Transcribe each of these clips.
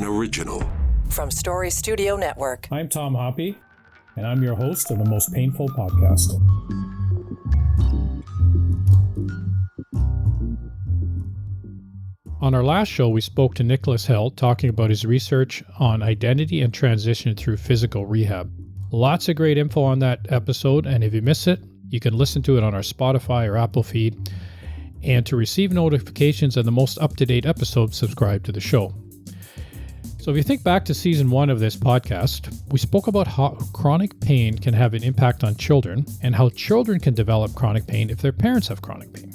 an original. From Story Studio Network. I'm Tom Hoppe, and I'm your host of the Most Painful Podcast. On our last show, we spoke to Nicholas Held talking about his research on identity and transition through physical rehab. Lots of great info on that episode, and if you miss it, you can listen to it on our Spotify or Apple feed. And to receive notifications on the most up-to-date episodes, subscribe to the show. So if you think back to season 1 of this podcast, we spoke about how chronic pain can have an impact on children and how children can develop chronic pain if their parents have chronic pain.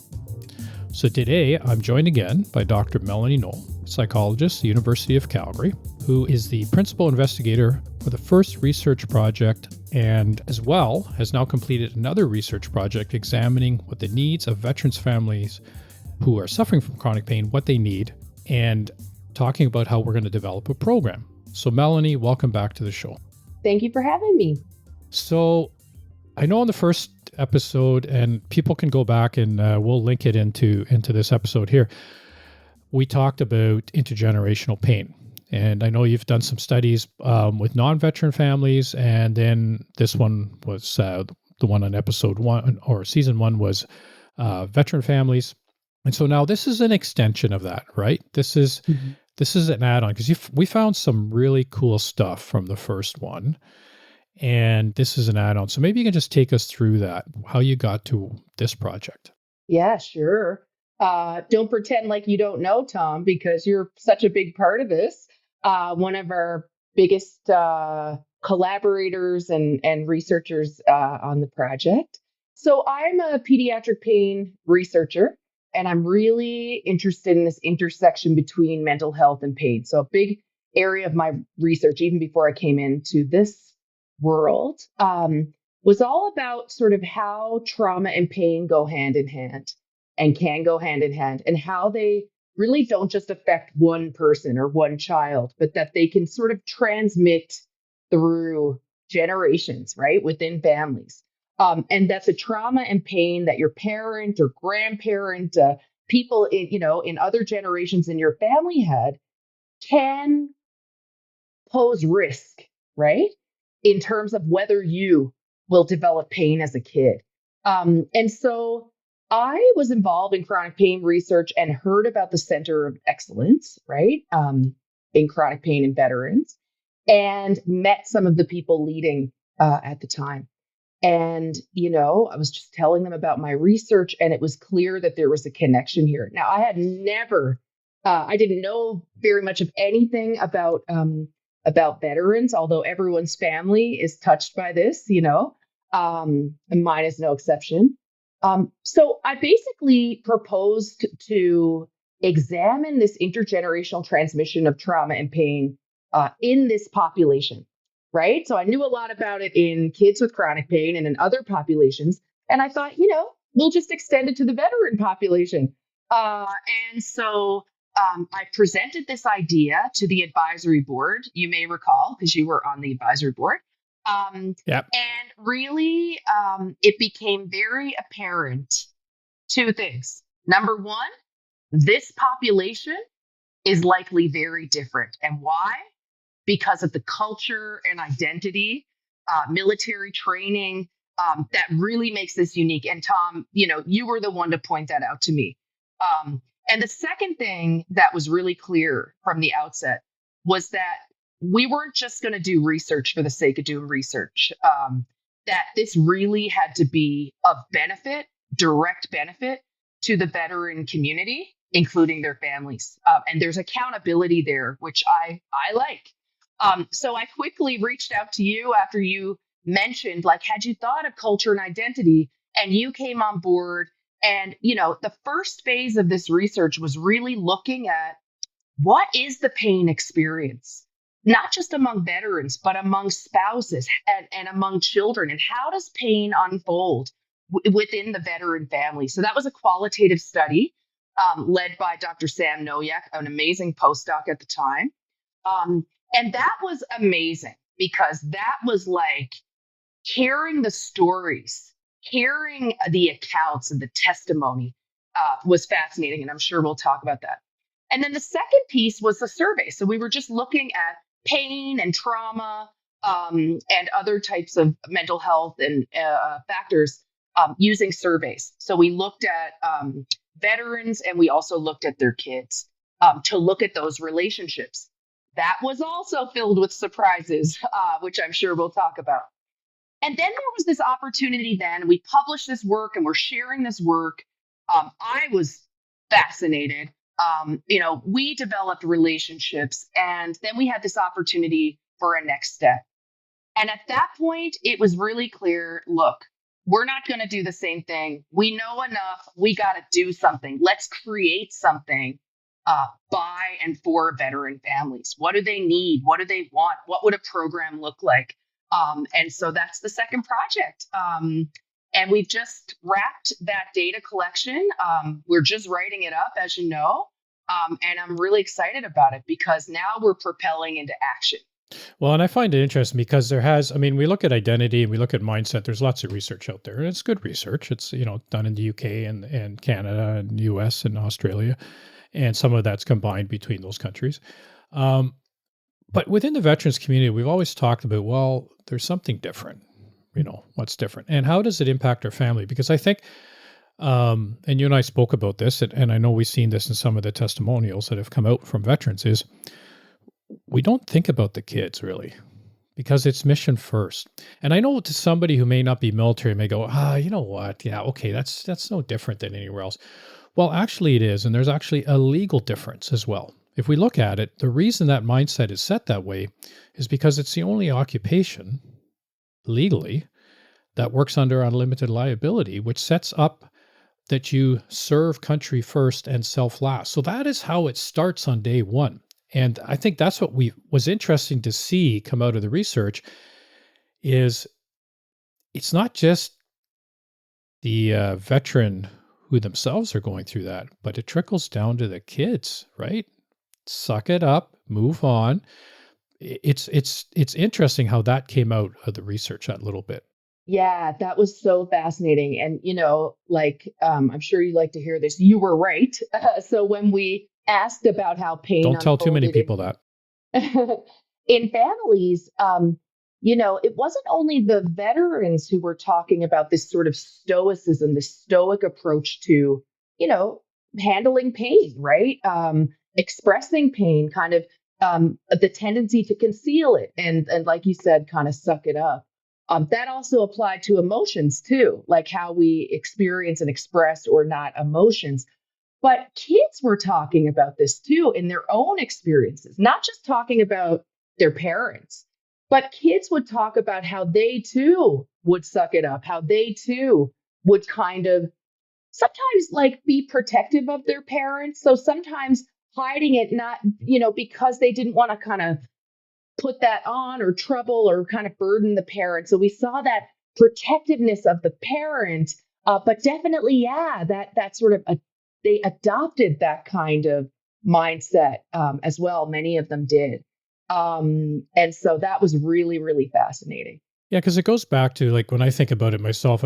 So today, I'm joined again by Dr. Melanie Noel, psychologist at the University of Calgary, who is the principal investigator for the first research project and as well has now completed another research project examining what the needs of veterans' families who are suffering from chronic pain, what they need, and talking about how we're going to develop a program. So Melanie, welcome back to the show. Thank you for having me. So I know in the first episode, and people can go back and we'll link it into this episode here, we talked about intergenerational pain. And I know you've done some studies with non-veteran families, and then this one was the one on episode 1 or season 1 was veteran families. And so now this is an extension of that, right? This is an add-on because we found some really cool stuff from the first one, and this is an add-on. So maybe you can just take us through that, how you got to this project. Yeah, sure. Don't pretend like you don't know, Tom, because you're such a big part of this. One of our biggest collaborators and researchers on the project. So I'm a pediatric pain researcher, and I'm really interested in this intersection between mental health and pain. So a big area of my research, even before I came into this world, was all about sort of how trauma and pain go hand in hand and can go hand in hand, and how they really don't just affect one person or one child, but that they can sort of transmit through generations, right, within families. And that's a trauma and pain that your parent or grandparent, people in other generations in your family had, can pose risk, right, in terms of whether you will develop pain as a kid. And so I was involved in chronic pain research and heard about the Center of Excellence, right, in chronic pain in veterans, and met some of the people leading at the time. And, I was just telling them about my research, and it was clear that there was a connection here. Now, I had I didn't know very much of anything about veterans, although everyone's family is touched by this, and mine is no exception. So I basically proposed to examine this intergenerational transmission of trauma and pain in this population, right? So I knew a lot about it in kids with chronic pain and in other populations. And I thought, we'll just extend it to the veteran population. And so I presented this idea to the advisory board, you may recall, because you were on the advisory board. Yep. And really, it became very apparent 2 things. Number 1, this population is likely very different. And why? Because of the culture and identity, military training, that really makes this unique. And Tom, you were the one to point that out to me. And the second thing that was really clear from the outset was that we weren't just going to do research for the sake of doing research, that this really had to be of benefit, direct benefit to the veteran community, including their families. And there's accountability there, which I like. So I quickly reached out to you after you mentioned, had you thought of culture and identity? And you came on board. And, the first phase of this research was really looking at what is the pain experience, not just among veterans, but among spouses and among children. And how does pain unfold within the veteran family? So that was a qualitative study led by Dr. Sam Noyak, an amazing postdoc at the time. And that was amazing because that was like hearing the stories, hearing the accounts and the testimony was fascinating. And I'm sure we'll talk about that. And then the second piece was the survey. So we were just looking at pain and trauma and other types of mental health and factors using surveys. So we looked at veterans and we also looked at their kids to look at those relationships. That was also filled with surprises, which I'm sure we'll talk about. And then there was this opportunity then, we published this work and we're sharing this work. I was fascinated. We developed relationships and then we had this opportunity for a next step. And at that point, it was really clear, look, we're not going to do the same thing. We know enough. We got to do something. Let's create something by and for veteran families. What do they need? What do they want? What would a program look like? And so that's the second project. And we've just wrapped that data collection. We're just writing it up, as you know. And I'm really excited about it because now we're propelling into action. Well, and I find it interesting because we look at identity and we look at mindset. There's lots of research out there, and it's good research. It's, done in the UK and Canada and US and Australia, and some of that's combined between those countries. But within the veterans community, we've always talked about, well, there's something different. What's different? And how does it impact our family? Because I think, and you and I spoke about this, and I know we've seen this in some of the testimonials that have come out from veterans, is we don't think about the kids really because it's mission first. And I know to somebody who may not be military may go, you know what? Yeah, okay, that's no different than anywhere else. Well, actually it is. And there's actually a legal difference as well. If we look at it, the reason that mindset is set that way is because it's the only occupation legally that works under unlimited liability, which sets up that you serve country first and self last. So that is how it starts on day one. And I think that's what was interesting to see come out of the research is it's not just the veteran who themselves are going through that, but it trickles down to the kids, right? Suck it up, move on. It's interesting how that came out of the research that little bit. Yeah, that was so fascinating. And, I'm sure you like to hear this. You were right. So when we asked about how pain Don't tell too many unfolded people that. in families, it wasn't only the veterans who were talking about this sort of stoicism, this stoic approach to, handling pain, right? Expressing pain, kind of the tendency to conceal it and like you said, kind of suck it up. That also applied to emotions too, like how we experience and express or not emotions. But kids were talking about this too in their own experiences, not just talking about their parents, but kids would talk about how they too would suck it up, how they too would kind of sometimes like be protective of their parents. So sometimes hiding it, not, because they didn't want to kind of put that on or trouble or kind of burden the parent. So we saw that protectiveness of the parent, but definitely, yeah, that sort of they adopted that kind of mindset as well. Many of them did, and so that was really, really fascinating. Yeah, because it goes back to like when I think about it myself.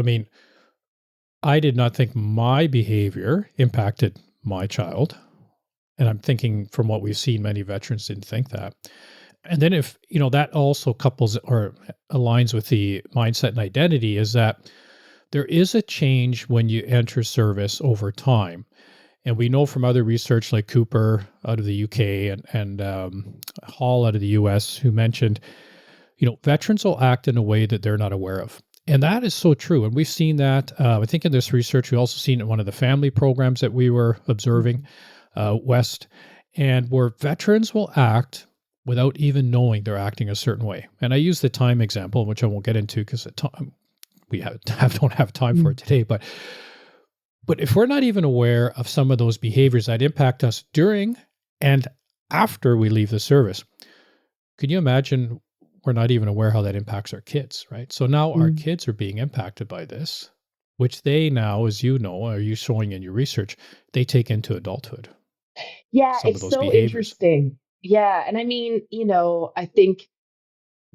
I did not think my behavior impacted my child, and I'm thinking from what we've seen, many veterans didn't think that. And then if, that also couples or aligns with the mindset and identity is that there is a change when you enter service over time. And we know from other research like Cooper out of the UK and Hall out of the US who mentioned, veterans will act in a way that they're not aware of. And that is so true. And we've seen that, I think in this research, we also seen it in one of the family programs that we were observing West, and where veterans will act without even knowing they're acting a certain way. And I use the time example, which I won't get into because we don't have time for it today. But if we're not even aware of some of those behaviors that impact us during and after we leave the service, can you imagine we're not even aware how that impacts our kids, right? So now our kids are being impacted by this, which they now, as you know, are you showing in your research, they take into adulthood. Yeah, it's so behaviors. Interesting. Yeah. And I think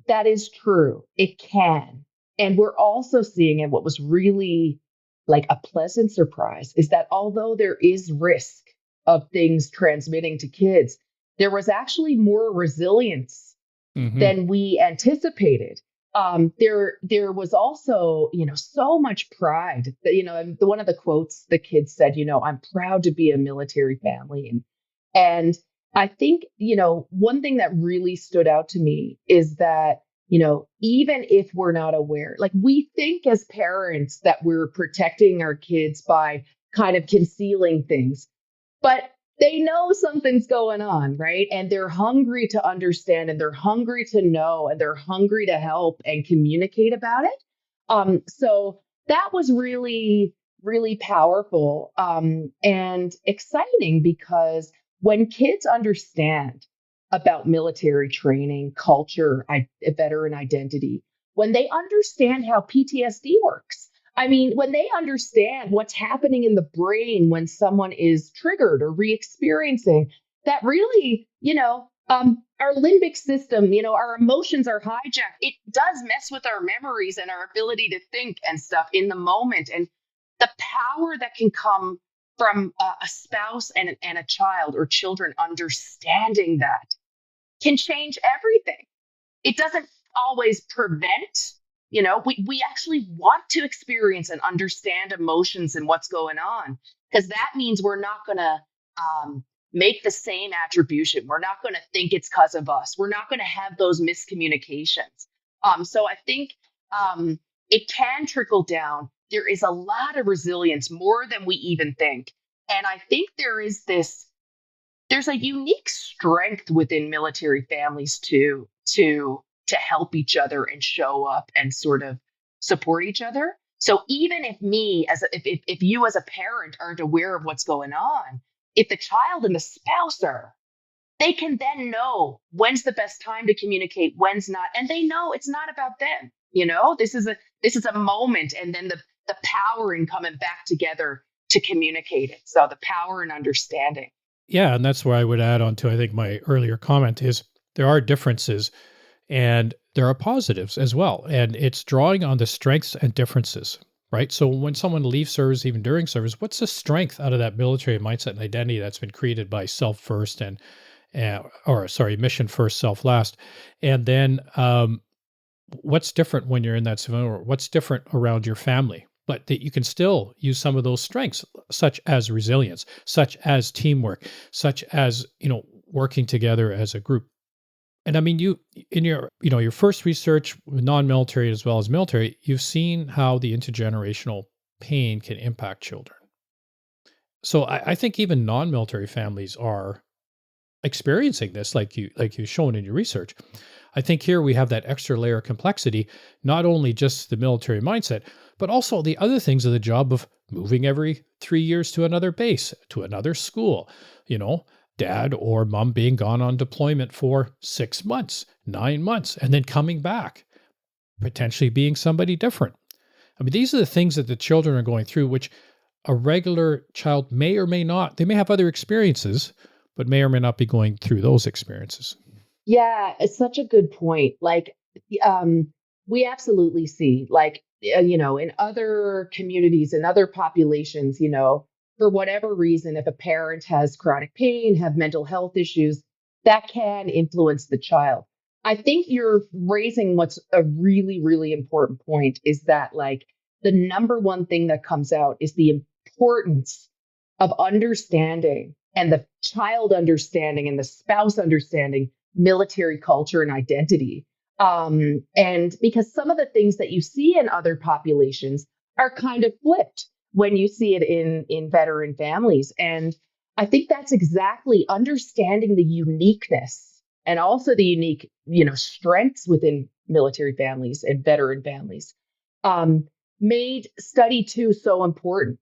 that is true. It can. And we're also seeing, and what was really like a pleasant surprise is that although there is risk of things transmitting to kids, there was actually more resilience than we anticipated. There was also, so much pride that, and one of the quotes the kids said, I'm proud to be a military family. And I think, one thing that really stood out to me is that, even if we're not aware, like we think as parents that we're protecting our kids by kind of concealing things, but they know something's going on, right? And they're hungry to understand and they're hungry to know and they're hungry to help and communicate about it. So that was really, really powerful and exciting because when kids understand about military training, culture, veteran identity, when they understand how PTSD works, I mean, when they understand what's happening in the brain when someone is triggered or re-experiencing, that really, our limbic system, our emotions are hijacked. It does mess with our memories and our ability to think and stuff in the moment. And the power that can come from a spouse and a child or children understanding that can change everything. It doesn't always prevent, we actually want to experience and understand emotions and what's going on, because that means we're not going to make the same attribution. We're not going to think it's because of us. We're not going to have those miscommunications. So I think it can trickle down. There is a lot of resilience, more than we even think. And I think there's a unique strength within military families too, to help each other and show up and sort of support each other. So even if if you as a parent aren't aware of what's going on, if the child and the spouse are, they can then know when's the best time to communicate, when's not, and they know it's not about them. This is a moment, and then the power in coming back together to communicate it. So the power and understanding. Yeah, and that's where I would add on to, I think, my earlier comment is there are differences and there are positives as well. And it's drawing on the strengths and differences, right? So when someone leaves service, even during service, what's the strength out of that military mindset and identity that's been created by self first mission first, self last? And then what's different when you're in that civilian world? What's different around your family? But that you can still use some of those strengths, such as resilience, such as teamwork, such as, working together as a group. And I mean, you in your first research with non-military as well as military, you've seen how the intergenerational pain can impact children. So I think even non-military families are experiencing this, like you've shown in your research. I think here we have that extra layer of complexity, not only just the military mindset, but also the other things of the job of moving every 3 years to another base, to another school, dad or mom being gone on deployment for 6 months, 9 months, and then coming back, potentially being somebody different. I mean, these are the things that the children are going through, which a regular child may or may not, they may have other experiences, but may or may not be going through those experiences. Yeah, it's such a good point. Like, we absolutely see, like, in other communities and other populations, for whatever reason, if a parent has chronic pain, have mental health issues, that can influence the child. I think you're raising what's a really, really important point is that, like, the number one thing that comes out is the importance of understanding and the child understanding and the spouse understanding military culture and identity. And because some of the things that you see in other populations are kind of flipped when you see it in veteran families. And I think that's exactly understanding the uniqueness and also the unique, strengths within military families and veteran families made study two so important,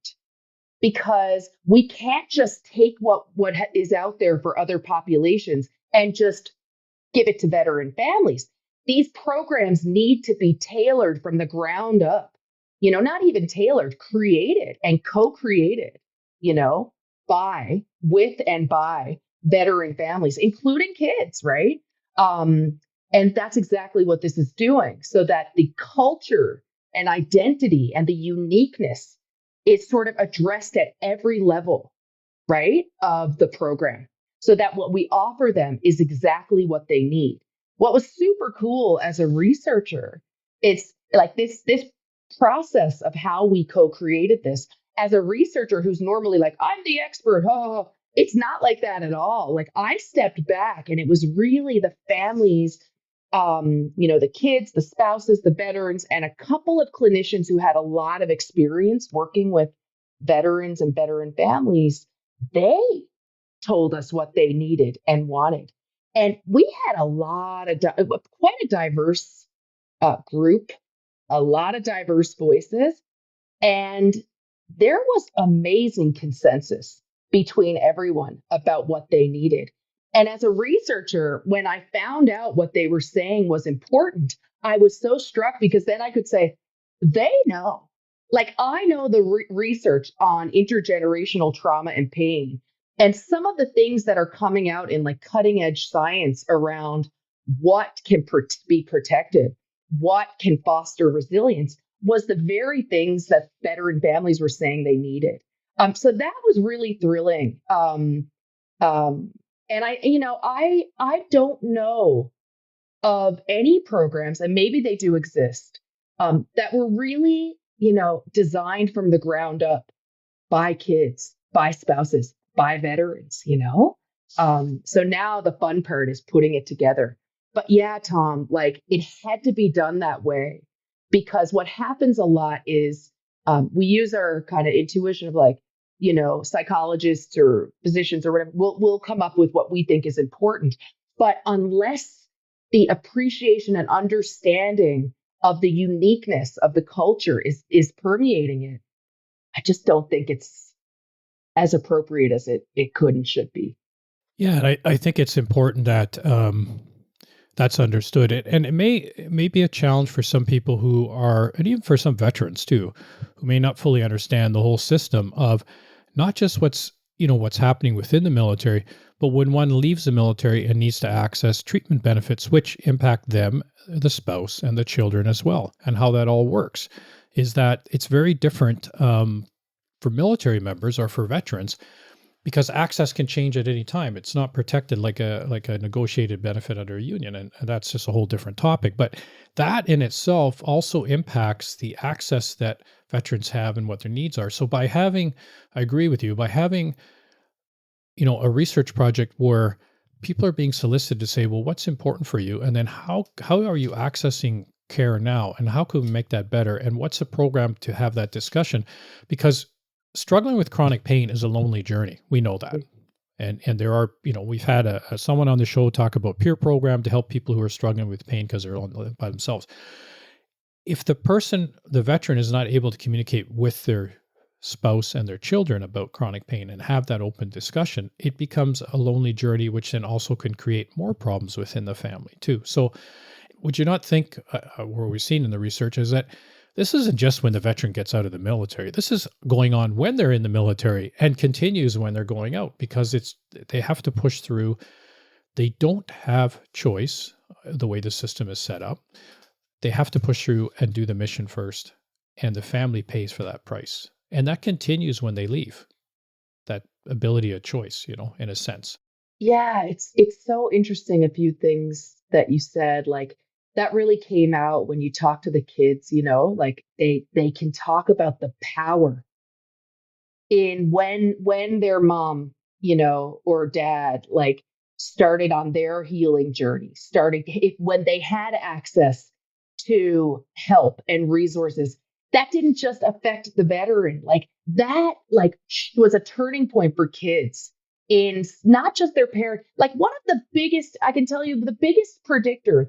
because we can't just take what is out there for other populations and just give it to veteran families. These programs need to be tailored from the ground up, not even tailored, created and co-created, by veteran families, including kids, right? And that's exactly what this is doing, so that the culture and identity and the uniqueness is sort of addressed at every level. right, of the program, so that what we offer them is exactly what they need. What was super cool as a researcher, it's like this process of how we co-created this. As a researcher who's normally like, I'm the expert, oh, it's not like that at all. Like I stepped back and it was really the families, the kids, the spouses, the veterans, and a couple of clinicians who had a lot of experience working with veterans and veteran families. They told us what they needed and wanted. And we had a lot of, quite a diverse group, a lot of diverse voices. And there was amazing consensus between everyone about what they needed. And as a researcher, when I found out what they were saying was important, I was so struck because then I could say, they know. Like, I know the research on intergenerational trauma and pain, and some of the things that are coming out in like cutting edge science around what can be protective, what can foster resilience was the very things that veteran families were saying they needed. So that was really thrilling. And I don't know of any programs, and maybe they do exist, that were really, designed from the ground up by kids, by spouses, by veterans. So now the fun part is putting it together. But yeah, Tom, like it had to be done that way because what happens a lot is we use our kind of intuition of like, psychologists or physicians or whatever, we'll come up with what we think is important. But unless the appreciation and understanding of the uniqueness of the culture is permeating it, I just don't think it's as appropriate as it could and should be. Yeah, and I think it's important that that's understood. And it may be a challenge for some people who are, and even for some veterans too, who may not fully understand the whole system of not just what's happening within the military, but when one leaves the military and needs to access treatment benefits, which impact them, the spouse, and the children as well, and how that all works, is that it's very different for military members or for veterans because access can change at any time. It's not protected like a negotiated benefit under a union, and that's just a whole different topic. But that in itself also impacts the access that veterans have and what their needs are. So by having, I agree with you, by having a research project where people are being solicited to say, well, what's important for you, and then how are you accessing care now, and how can we make that better, and what's a program to have that discussion, because struggling with chronic pain is a lonely journey. We know that. And there are, we've had someone on the show talk about peer program to help people who are struggling with pain because they're by themselves. If the veteran is not able to communicate with their spouse and their children about chronic pain and have that open discussion, it becomes a lonely journey, which then also can create more problems within the family too. So would you not think, what we've seen in the research is that this isn't just when the veteran gets out of the military. This is going on when they're in the military and continues when they're going out because they have to push through. They don't have choice the way the system is set up. They have to push through and do the mission first, and the family pays for that price. And that continues when they leave. That ability of choice, in a sense. Yeah, it's so interesting. A few things that you said, like that really came out when you talk to the kids, like they can talk about the power in when their mom, or dad like started on their healing journey, when they had access to help and resources. That didn't just affect the veteran, like that was a turning point for kids in not just their parent. Like one of the biggest, I can tell you, the biggest predictor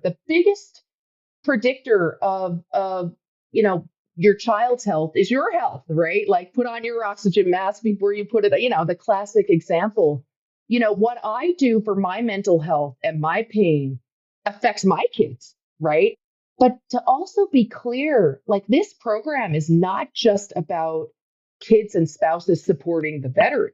of your child's health is your health, right? Like put on your oxygen mask before you put it, the classic example. What I do for my mental health and my pain affects my kids, right? But to also be clear, like this program is not just about kids and spouses supporting the veteran.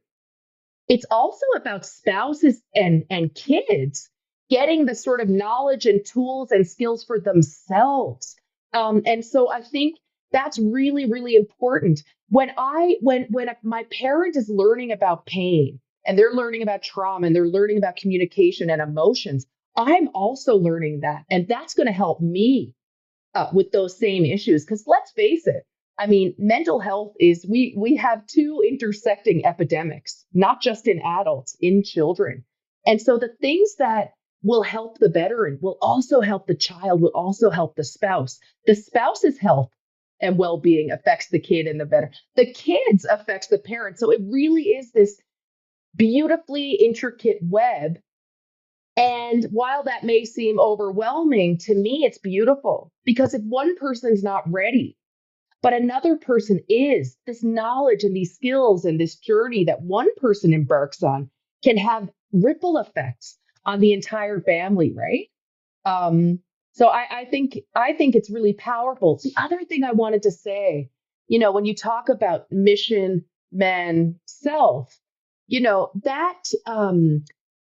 It's also about spouses and kids getting the sort of knowledge and tools and skills for themselves. And so I think that's really, really important. When my parent is learning about pain, and they're learning about trauma and they're learning about communication and emotions, I'm also learning that. And that's going to help me with those same issues. Because let's face it, I mean, mental health is, we have two intersecting epidemics, not just in adults, in children. And so the things that will help the veteran will also help the child, will also help the spouse. The spouse's health and well-being affects the kid and the veteran. The kids affects the parent. So it really is this beautifully intricate web. And while that may seem overwhelming, to me, it's beautiful, because if one person's not ready, but another person is, this knowledge and these skills and this journey that one person embarks on can have ripple effects on the entire family, right? Um, so I think it's really powerful. The other thing I wanted to say, when you talk about mission, man, self, that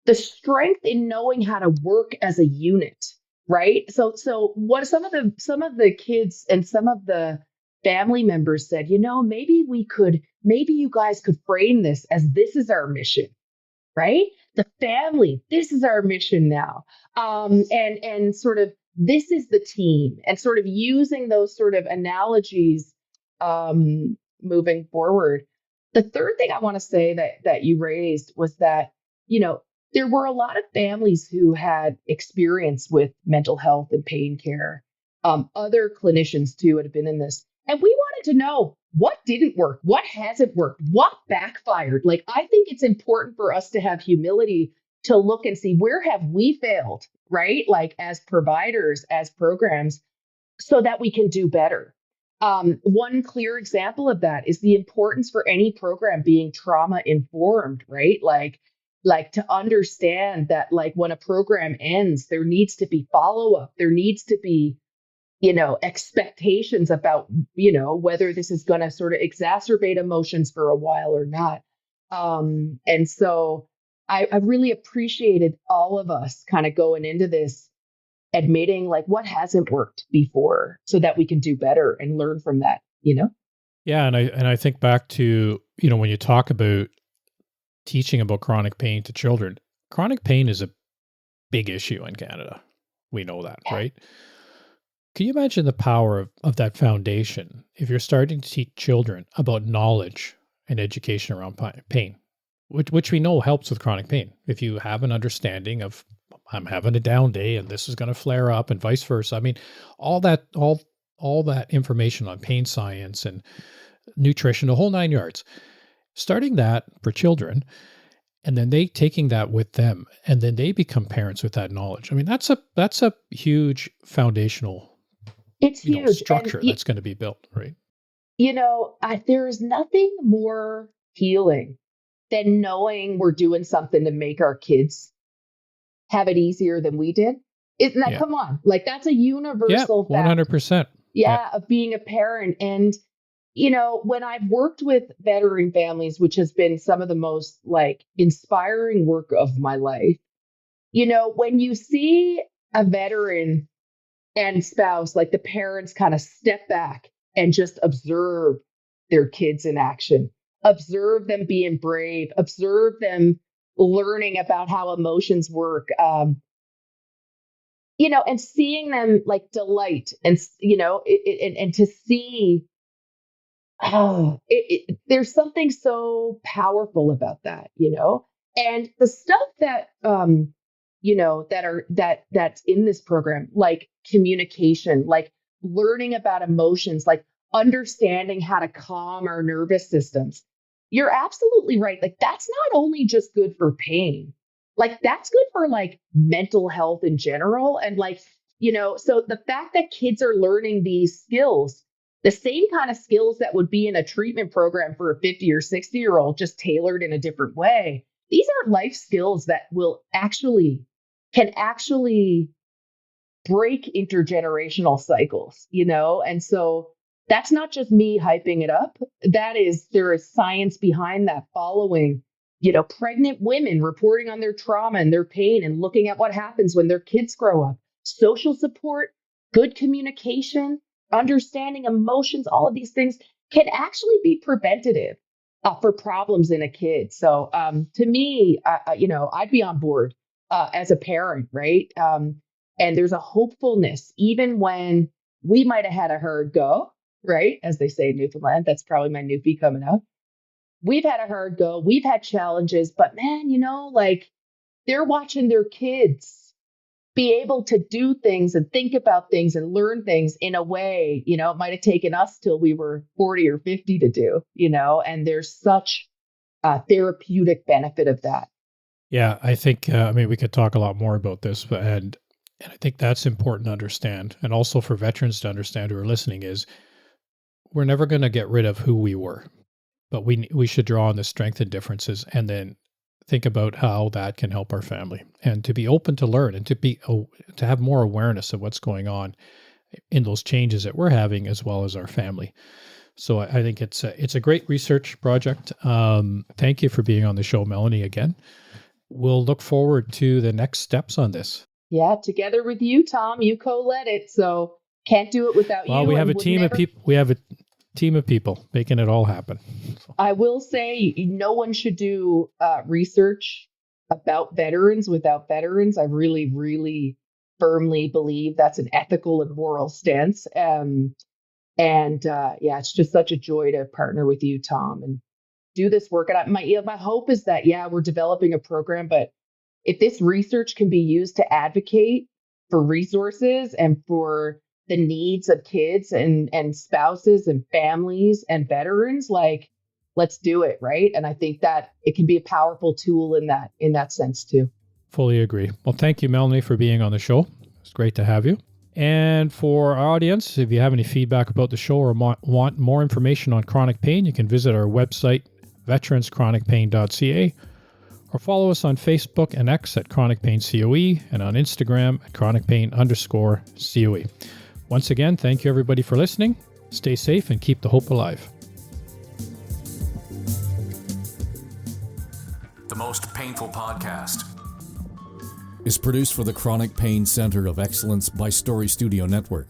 the strength in knowing how to work as a unit, right? So what some of the kids and some of the family members said, maybe you guys could frame this as, this is our mission, right? The family, this is our mission now. And sort of, this is the team, and sort of using those sort of analogies moving forward. The third thing I want to say that you raised was that, there were a lot of families who had experience with mental health and pain care. Other clinicians too had been in this. And we wanted to know, what didn't work, what hasn't worked, what backfired. Like, I think it's important for us to have humility to look and see, where have we failed, right? Like, as providers, as programs, so that we can do better. One clear example of that is the importance for any program being trauma informed, right? Like to understand that, like, when a program ends, there needs to be follow up. There needs to be, expectations about, whether this is going to sort of exacerbate emotions for a while or not. And so I really appreciated all of us kind of going into this, admitting like what hasn't worked before, so that we can do better and learn from that. Yeah, and I think back to, when you talk about teaching about chronic pain to children, chronic pain is a big issue in Canada. We know that, right? Can you imagine the power of that foundation if you're starting to teach children about knowledge and education around pain, which we know helps with chronic pain? If you have an understanding of, I'm having a down day and this is going to flare up and vice versa. I mean, all that information on pain science and nutrition, the whole nine yards, starting that for children, and then they taking that with them, and then they become parents with that knowledge. I mean, that's a huge foundational, It's huge. structure And that's going to be built, right? there is nothing more healing than knowing we're doing something to make our kids have it easier than we did. Isn't that, Yeah. come on, like, that's a Yeah, universal fact. 100%. Of being a parent. And when I've worked with veteran families, which has been some of the most like inspiring work of my life, when you see a veteran and spouse, like the parents kind of step back and just observe their kids in action, observe them being brave, observe them learning about how emotions work, and seeing them like delight, and and to see, there's something so powerful about that. And the stuff that that's in this program, like communication, like learning about emotions, like understanding how to calm our nervous systems. You're absolutely right. Like, that's not only just good for pain, like that's good for like mental health in general. And like, so the fact that kids are learning these skills, the same kind of skills that would be in a treatment program for a 50 or 60-year-old, just tailored in a different way. These are life skills that can actually break intergenerational cycles. And so that's not just me hyping it up. There is science behind that, following, pregnant women reporting on their trauma and their pain and looking at what happens when their kids grow up. Social support, good communication, understanding emotions, all of these things can actually be preventative. for problems in a kid. So to me, I'd be on board as a parent, right? And there's a hopefulness, even when we might have had a hard go, right? As they say in Newfoundland, that's probably my Newfie coming out. We've had a hard go, we've had challenges, but man, like they're watching their kids be able to do things and think about things and learn things in a way, it might have taken us till we were 40 or 50 to do, and there's such a therapeutic benefit of that. Yeah, I think, we could talk a lot more about this, and I think that's important to understand. And also for veterans to understand who are listening is we're never going to get rid of who we were, but we should draw on the strength and differences and then think about how that can help our family, and to be open to learn, and to have more awareness of what's going on in those changes that we're having, as well as our family. So I think it's a great research project. Thank you for being on the show, Melanie, again. We'll look forward to the next steps on this. Yeah, together with you, Tom, you co-led it, so can't do it without you. Well, we have a team of people. We have a team of people making it all happen. I will say no one should do research about veterans without veterans. I really, really firmly believe that's an ethical and moral stance. It's just such a joy to partner with you, Tom, and do this work. And my hope is that, we're developing a program, but if this research can be used to advocate for resources and for the needs of kids and spouses and families and veterans, like, let's do it, right? And I think that it can be a powerful tool in that sense too. Fully agree. Well, thank you, Melanie, for being on the show. It's great to have you. And for our audience, if you have any feedback about the show or want more information on chronic pain, you can visit our website, veteranschronicpain.ca, or follow us on Facebook and X at Chronic Pain COE, and on Instagram at Chronic Pain_COE. Once again, thank you everybody for listening. Stay safe and keep the hope alive. The Most Painful Podcast is produced for the Chronic Pain Center of Excellence by Story Studio Network.